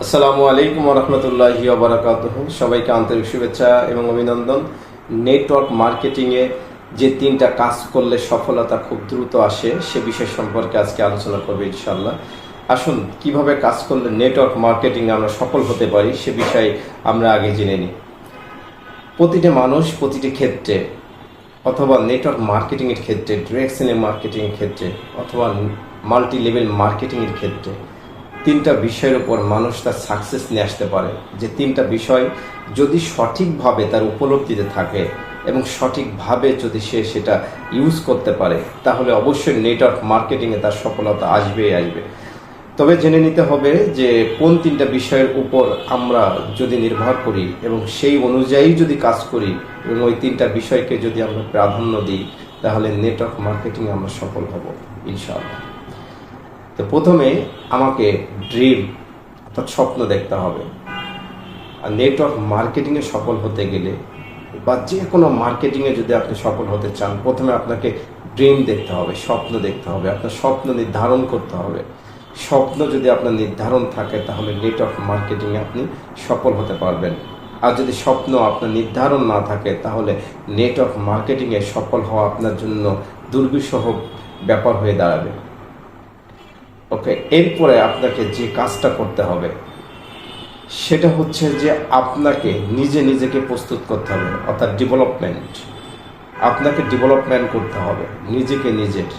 আসসালামু আলাইকুম রহমতুল্লাহি ওয়া বারাকাতুহু। সবাইকে আন্তরিক শুভেচ্ছা এবং অভিনন্দন। নেটওয়ার্ক মার্কেটিংয়ে যে তিনটা কাজ করলে সফলতা খুব দ্রুত আসে সে বিষয় সম্পর্কে আজকে আলোচনা করবো ইনশাআল্লাহ। আসুন কিভাবে কাজ করলে নেটওয়ার্ক মার্কেটিংয়ে আমরা সফল হতে পারি সে বিষয়ে আমরা আগে জেনে নিই। প্রতিটি মানুষ প্রতিটি ক্ষেত্রে অথবা নেটওয়ার্ক মার্কেটিংয়ের ক্ষেত্রে, ডিরেক্ট সেলিং মার্কেটিংয়ের ক্ষেত্রে অথবা মাল্টি লেভেল মার্কেটিংয়ের ক্ষেত্রে তিনটা বিষয়ের উপর মানুষ তার সাকসেস নিয়ে আসতে পারে। যে তিনটা বিষয় যদি সঠিকভাবে তার উপলব্ধিতে থাকে এবং সঠিকভাবে যদি সে সেটা ইউজ করতে পারে তাহলে অবশ্যই নেটওয়ার্ক মার্কেটিংয়ে তার সফলতা আসবেই আসবে। তবে জেনে নিতে হবে যে কোন তিনটা বিষয়ের উপর আমরা যদি নির্ভর করি এবং সেই অনুযায়ী যদি কাজ করি এবং ওই তিনটা বিষয়কে যদি আমরা প্রাধান্য দিই তাহলে নেটওয়ার্ক মার্কেটিংয়ে আমরা সফল হব ইনশাআল্লাহ। তো প্রথমে আমাকে ড্রিম অর্থাৎ স্বপ্ন দেখতে হবে। আর নেটওয়ার্ক মার্কেটিংয়ে সফল হতে গেলে বা যে কোনো মার্কেটিংয়ে যদি আপনি সফল হতে চান প্রথমে আপনাকে ড্রিম দেখতে হবে, স্বপ্ন দেখতে হবে, আপনার স্বপ্ন নির্ধারণ করতে হবে। স্বপ্ন যদি আপনার নির্ধারণ থাকে তাহলে নেটওয়ার্ক মার্কেটিংয়ে আপনি সফল হতে পারবেন। আর যদি স্বপ্ন আপনার নির্ধারণ না থাকে তাহলে নেটওয়ার্ক মার্কেটিংয়ে সফল হওয়া আপনার জন্য দুর্বিষহ ব্যাপার হয়ে দাঁড়াবে। ওকে, এরপরে আপনাকে যে কাজটা করতে হবে সেটা হচ্ছে যে আপনাকে নিজেকে প্রস্তুত করতে হবে, অর্থাৎ ডেভেলপমেন্ট। আপনাকে ডেভেলপমেন্ট করতে হবে নিজের।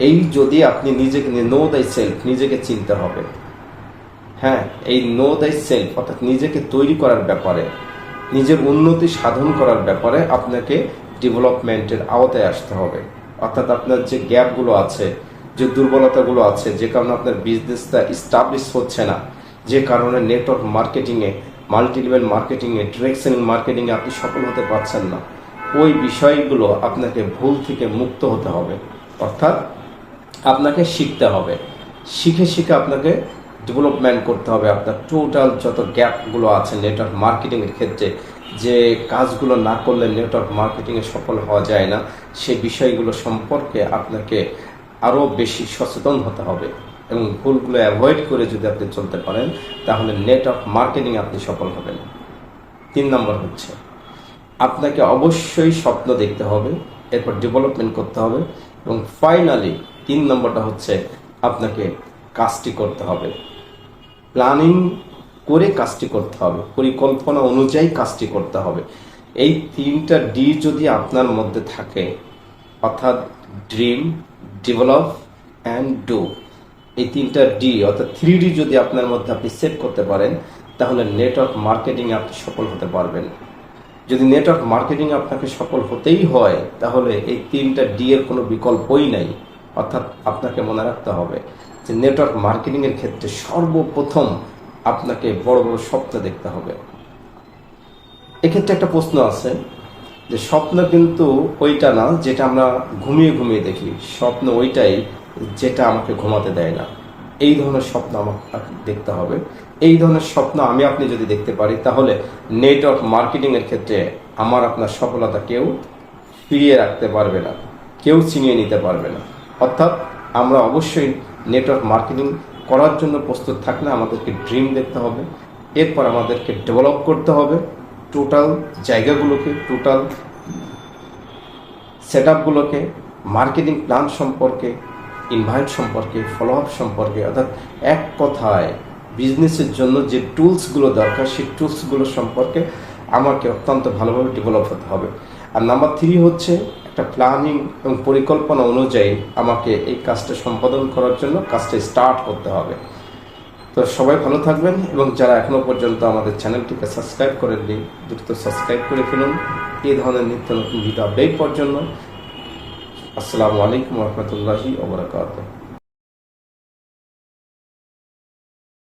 এই যদি আপনি নিজেকে নো দ্য সেলফ, নিজেকে চিনতে হবে। হ্যাঁ, এই নো দ্য সেলফ অর্থাৎ নিজেকে তৈরি করার ব্যাপারে, নিজের উন্নতি সাধন করার ব্যাপারে আপনাকে ডেভেলপমেন্টের আওতায় আসতে হবে। অর্থাৎ আপনার যে গ্যাপগুলো আছে, যে দুর্বলতাগুলো আছে, যে কারণে আপনার বিজনেসটা ইস্টাবলিশ হচ্ছে না, যে কারণে নেটওয়ার্ক মার্কেটিংয়ে, মাল্টি লেভেল মার্কেটিংয়ে, ডিরেক্ট সেলিং মার্কেটিংয়ে আপনি সফল হতে পারছেন না, ওই বিষয়গুলো আপনাকে ভুল থেকে মুক্ত হতে হবে। অর্থাৎ আপনাকে শিখতে হবে, শিখে আপনাকে ডেভেলপমেন্ট করতে হবে। আপনার টোটাল যত গ্যাপগুলো আছে নেটওয়ার্ক মার্কেটিংয়ের ক্ষেত্রে, যে কাজগুলো না করলে নেটওয়ার্ক মার্কেটিংয়ে সফল হওয়া যায় না, সেই বিষয়গুলো সম্পর্কে আপনাকে আরও বেশি সচেতন হতে হবে এবং ভুলগুলো অ্যাভয়েড করে যদি আপনি চলতে পারেন তাহলে নেটওয়ার্ক মার্কেটিংয়ে আপনি সফল হবেন। 3 নম্বর হচ্ছে আপনাকে অবশ্যই স্বপ্ন দেখতে হবে, এরপর ডেভেলপমেন্ট করতে হবে এবং ফাইনালি 3 নম্বরটা হচ্ছে আপনাকে কাজটি করতে হবে। প্ল্যানিং করে কাজটি করতে হবে, পরিকল্পনা অনুযায়ী কাজটি করতে হবে। এই 3টা ডি যদি আপনার মধ্যে থাকে, অর্থাৎ ড্রিম, ডেভেলপ অ্যান্ড ডু, এই 3টা ডি অর্থাৎ 3D যদি আপনার মধ্যে আপনি সেট করতে পারেন তাহলে নেটওয়ার্ক মার্কেটিংয়ে আপনি সফল হতে পারবেন। যদি নেটওয়ার্ক মার্কেটিংয়ে আপনাকে সফল হতেই হয় তাহলে এই 3টা ডি এর কোনো বিকল্পই নাই। অর্থাৎ আপনাকে মনে রাখতে হবে যে নেটওয়ার্ক মার্কেটিংয়ের ক্ষেত্রে সর্বপ্রথম আপনাকে বড় স্বপ্ন দেখতে হবে। এক্ষেত্রে একটা প্রশ্ন আছে যে স্বপ্ন কিন্তু ওইটা না যেটা আমরা ঘুমিয়ে দেখি, স্বপ্ন ওইটাই যেটা আমাকে ঘুমাতে দেয় না। এই ধরনের স্বপ্ন আমাকে দেখতে হবে। এই ধরনের স্বপ্ন আপনি যদি দেখতে পারি তাহলে নেটওয়ার্ক মার্কেটিংয়ের ক্ষেত্রে আপনার সফলতা কেউ ফিরিয়ে রাখতে পারবে না, কেউ ছিনিয়ে নিতে পারবে না। অর্থাৎ আমরা অবশ্যই নেটওয়ার্ক মার্কেটিং করার জন্য প্রস্তুত থাকলে আমাদেরকে ড্রিম দেখতে হবে, এরপর আমাদেরকে ডেভেলপ করতে হবে টোটাল জায়গাগুলোকে, টোটাল সেট আপগুলোকে, মার্কেটিং প্ল্যান সম্পর্কে, ইনভাইট সম্পর্কে, ফলো আপ সম্পর্কে। অর্থাৎ এক কথায় বিজনেসের জন্য যে টুলসগুলো দরকার সেই টুলসগুলো সম্পর্কে আমাকে অত্যন্ত ভালোভাবে ডেভেলপ হতে হবে। আর নাম্বার 3 হচ্ছে একটা প্ল্যানিং এবং পরিকল্পনা অনুযায়ী আমাকে এই কাজটা সম্পাদন করার জন্য কাজটা স্টার্ট করতে হবে। তো সবাই ভালো থাকবেন এবং যারা এখনো পর্যন্ত আমাদের চ্যানেলটিকে সাবস্ক্রাইব করেননি দ্রুত সাবস্ক্রাইব করে ফেলুন এই ধরনের নিত্য নতুন ভিডিও আপডেট পাওয়ার জন্য। আসসালামু আলাইকুম রহমতুল্লাহি ওয়া বারাকাতুহু।